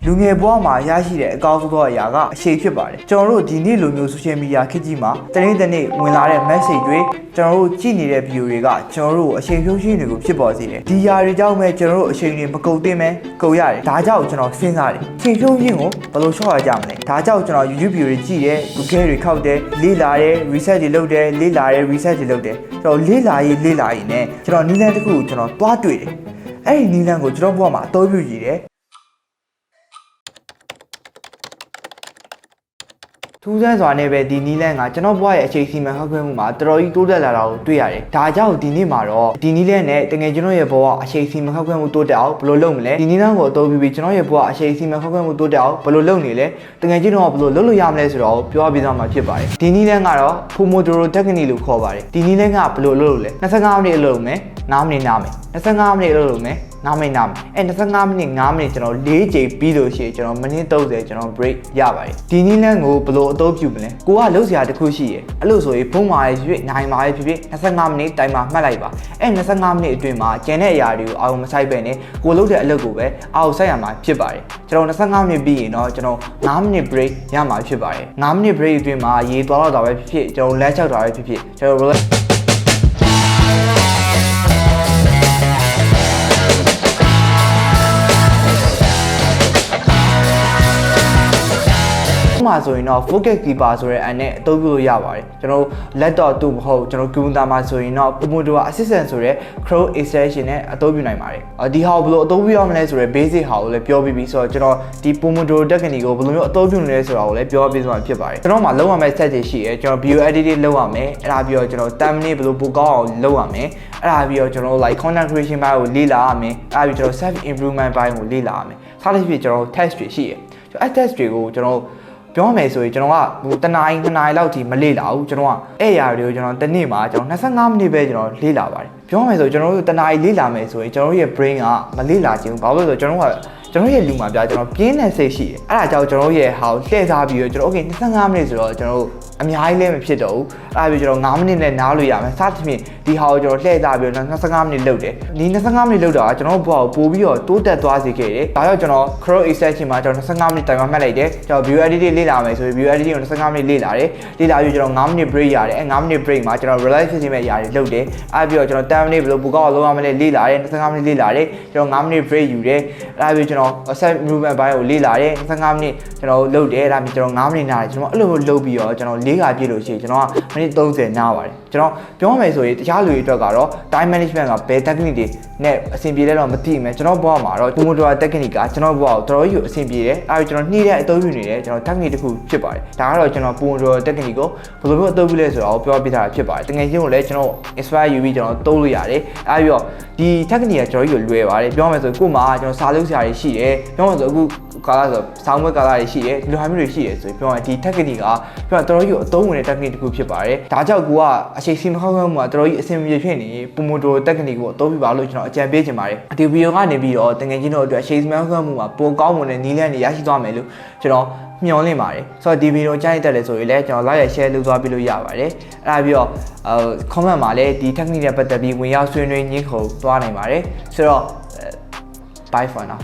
လူငယ်ဘဝမှာရရှိတဲ့အကောင်းဆုံးသောအရာကအရှိန်ဖြစ်ပါတယ်ကျွန်တော်တို့ဒီနေ့လိုမျိုး social media ခေတ်ကြီးမှာတနေ့တနေ့ဝင်လာတဲ့ message တွေကျွန်တော်တို့ကြည့်နေတဲ့ video တွေကကျွန်တော်တို့အရှိန်ဖြုံးရှင်းတွေကိုဖြစ်ပေါ်စေတယ်ဒီຢာတွေကြောင့်ပဲကျွန်တော်တို့အရှိန်တွေမကုန်သင့်ပဲကုန်ရတယ်ဒါကြောင့်ကျွန်တော်စဉ်းစားတယ်ချိန်ဖြုံးရှင်းကိုဘယ်လိုလျှော့ရကြမလဲဒါကြောင့်ကျွန်တော် YouTube video တွေကြည့်တယ် Google တွေခောက်တယ်လေ့လာတယ် research တွေလုပ်တယ်လေ့လာတယ် research တွေလုပ်တယ်ကျွန်တော်လေ့လာရေးနဲ့ကျွန်တော်နည်းလမ်းတစ်ခုကိုကျွန်တော်တွားတွေ့တယ်အဲ့ဒီနည်းလမ်းကိုကျွန်တော်ဘဝမှာအသုံးပြုကြည့်တယ်ထူးဆန်းစွာနဲ့ပဲဒီနီးလန်းကကျွန်တော်ဘဝရဲ့အခြေစီမံခန့်ခွဲမှုမှာတော်တော်ကြီးတိုးတက်လာတာကိုတွေ့ရတယ်။ဒါကြောင့်ဒီနေ့မှာတော့ဒီနီးလန်းနဲ့တကယ်ကျွန်တော်ရဲ့ဘဝအခြေစီမံခန့်ခွဲမှုတိုးတက်အောင်ဘယ်လိုလုပ်မလဲဒီနီးလန်းကိုအသုံးပြုပြီးကျွန်တော်ရဲ့ဘဝအခြေစီမံခန့်ခွဲမှုတိုးတက်အောင်ဘယ်လိုလုပ်နေလဲတကယ်ကျွန်တော်ကဘယ်လိုလုပ်လို့ရမလဲဆိုတော့ပြောပြသွားမှာဖြစ်ပါတယ်။ဒီနီးလန်းကတော့ Pomodoro Technique လို့ခေါ်ပါတယ်။ဒီနီးလန်းကဘယ်လိုလုပ်လို့လဲ25မိနစ်အလုပ်လုပ်မယ်9မိနစ်နားမယ်25မိနစ်အလုပ်လုပ်မယ်9မိနစ်နားမယ်25မိနစ်9မိနစ်ကျွန်တော်4ချိန်ပြီးလို့ရှိရင်ကျွန်တော်မိနစ်30ကျွန်တော် break ရပါတယ်ဒီနည်းလမ်းကိုဘယ်လိုအသုံးပြုမလဲကိုကလုပ်စရာတစ်ခုရှိရယ်အဲ့လိုဆိုရင်ဖုန်းမှာရွေ့နိုင်ပါရဲ့ဖြစ်ဖြစ်25မိနစ်တိုင်မှာမှတ်လိုက်ပါအဲ့25မိနစ်အတွင်းမှာကျန်တဲ့အရာတွေကိုအာရုံမစိုက်ပဲနဲ့ကိုလုပ်တဲ့အလုပ်ကိုပဲအာရုံစိုက်ရမှာဖြစ်ပါတယ်ကျွန်တော်25မိနစ်ပြီးရင်တော့ကျွန်တော်9မိနစ် break ရမှာဖြစ်ပါတယ်9မိနစ် break အတွင်းမှာရေသွားတော့တာပဲဖြစ်ဖြစ်ကျွန်တော်လက်ချောက်တာပဲဖြစ်ဖြစ်ကျွန်တော်မှာဆိုရင်တော့ focus keeper ဆိုတဲ့အနဲ့အသုံးပြုလို့ရပါတယ်ကျွန်တော် laptop တူမဟုတ်ကျွန်တော် computer မှာဆိုရင်တော့ Pomodoro assistant ဆိုတဲ့ Chrome extension နဲ့အသုံးပြုနိုင်ပါတယ်ဒီဟာကိုဘယ်လိုအသုံးပြုရမလဲဆိုတဲ့ basic ဟာကိုလည်းပြောပြီးပြီဆိုတော့ကျွန်တော်ဒီ Pomodoro technique ကိုဘယ်လိုမျိုးအသုံးပြုနေလဲဆိုတာကိုလည်းပြောပြသွားမှာဖြစ်ပါတယ်ကျွန်တော်မှာလုံးဝမဲ့ set တွေရှိရဲကျွန်တော် video editing လုပ်ရမယ်အဲ့ဒါပြီးတော့ကျွန်တော် time minute ဘယ်လိုပိုကောင်းအောင်လုပ်ရမယ်အဲ့ဒါပြီးတော့ကျွန်တော် like content creation ဘိုင်းကိုလေ့လာရမယ်အဲ့ဒါပြီးကျွန်တော် self improvement ဘိုင်းကိုလေ့လာရမယ်ဆက်လက်ပြီးကျွန်တော် test တွေရှိရဲကျွန်တော် test တွေကိုကျွန်တော်ပြောမယ်ဆိုရင်ကျွန်တော်ကဟိုတနာရီ2နာရီလောက်ထိမလေ့လာဘူးကျွန်တော်ကအဲ့ရာတွေကိုကျွန်တော်တစ်နေ့မှာကျွန်တော်25မိနစ်ပဲကျွန်တော်လေ့လာပါတယ်ပြောမယ်ဆိုကျွန်တော်တို့တနာရီလေ့လာမယ်ဆိုရင်ကျွန်တော်ရဲ့ brain ကမလေ့လာခြင်းဘာလို့လဲဆိုတော့ကျွန်တော်ရဲ့လူမှာပြကျွန်တော်ပြင်းတဲ့စိတ်ရှိတယ်အဲ့ဒါကြောင့်ကျွန်တော်ရဲ့ဟာကိုလှည့်စားပြီးတော့ကျွန်တော် okay 25မိနစ်ဆိုတော့ကျွန်တော်အများကြီးလည်းမဖြစ်တော့ဘူးအဲ့ဒါပြီးကျွန်တော်9မိနစ်နဲ့နားလို့ရမယ်စသဖြင့်ဒီဟာကိုကျွန်တော်လှည့်စားပြီးတော့25မိနစ်လုပ်တယ်ဒီ25မိနစ်လုပ်တာကကျွန်တော်ဘဝကိုပို့ပြီးတော့တိုးတက်သွားစေခဲ့တယ်ဒါကြောင့်ကျွန်တော် Chrome extension မှာကျွန်တော်25မိနစ်တိုင်မှမှတ်လိုက်တယ်ကျွန်တော် video editing လေ့လာမယ်ဆိုရင် video editing ကို25မိနစ်လေ့လာတယ်လေ့လာပြီးကျွန်တော်9မိနစ် break ရတယ်အဲ9မိနစ် break မှာကျွန်တော် relax ဖြစ်ခြင်းမဲ့အရာတွေလုပ်တယ်အဲ့ပြီးတော့ကျွန်တော်10မိနစ်ဘယ်လိုပိုကောက်အောင်လုပ်ရမလဲလေ့လာတယ်25မိနစ်လေ့လာတယ်ကျွန်တော်9မိနစ် break ယူတယ်အဲ့ပြီးကျွန်တော် self movement ဘိုင်းကိုလေ့လာတယ်25မိနစ်ကျွန်တော်လုပ်တယ်အဲ့ဒါပြီးကျွန်တော်9မိနစ်နားတယ်ကျွန်တော်အဲ့လိုမျိုးလုပ်ပြီးတော့ကျွန်တော်4ခါပြည့်လို့ရှိရင်ကျွန်တော်ကမိနစ်30နားပါတယ်ကျွန်တော်ပြောမယ်ဆိုရင်တခြားလူတွေအတွက်ကတော့ time management ကဘယ် technique တွေနဲ့အဆင်ပြေလဲတော့မသိဘူးကျွန်တော်ဘဝမှာတော့ Pomodoro technique ကကျွန်တော်ဘဝကိုတော်တော်ကြီးအဆင်ပြေတယ်အဲ့ဒါကျွန်တော်နှီးတဲ့အသုံးပြုနေတဲ့ကျွန်တော် technique တစ်ခုဖြစ်ပါတယ်ဒါကတော့ကျွန်တော် Pomodoro technique ကိုဘယ်လိုမျိုးအသုံးပြုလဲဆိုတာကိုပြောပြထားတာဖြစ်ပါတယ်တကယ်ချင်းကိုလည်းကျွန်တော် inspire ယူပြီးကျွန်တော်သုံးလို့ရတယ်အဲ့ပြီးတော့ဒီ technique ကကျွန်တော်ကြီးကိုလွယ်ပါတယ်ပြောမယ်ဆိုကို့မှာကျွန်တော်စာလုပ်စရာတွေရှိတယ်ပြောမယ်ဆိုအခုကာလာဆိုဆောင်းဝဲကာလာတွေရှိတယ်ဒီလိုဟာမျိုးတွေရှိတယ်ဆိုပြီးပြောရင်ဒီ technique ကပြောတော်တော်ကြီးကိုအသုံးဝင်တဲ့ technique တစ်ခုဖြစ်ပါတယ်ဒါကြောင့်ကိုကအချိန်စီမခောက်ခောက်မှာတော်တော်ကြီးအဆင်ပြေဖြစ်နေ Pomodoro technique ကိုအသုံးပြုပါလို့ကျွန်တော်အကြံပေးချင်ပါတယ်ဒီဗီဒီယိုကနေပြီးတော့တကယ်ချင်းတို့အတွက်အချိန်စီမခောက်မှုမှာပိုကောင်းမွန်တဲ့နည်းလမ်းတွေရရှိသွားမယ်လို့ကျွန်တော်မျှော်လင့်ပါတယ်ဆိုတော့ဒီဗီဒီယိုကြိုက်တက်တယ်ဆိုရင်လည်းကျွန်တော် like ရ share လုပ်သွားပြီးလို့ရပါတယ်အဲ့ဒါပြီးတော့comment မှာလည်းဒီ technique နဲ့ပတ်သက်ပြီးဝင်ရောက်ဆွေးနွေးညှိခုံသွားနိုင်ပါတယ်ဆိုတော့ bye for now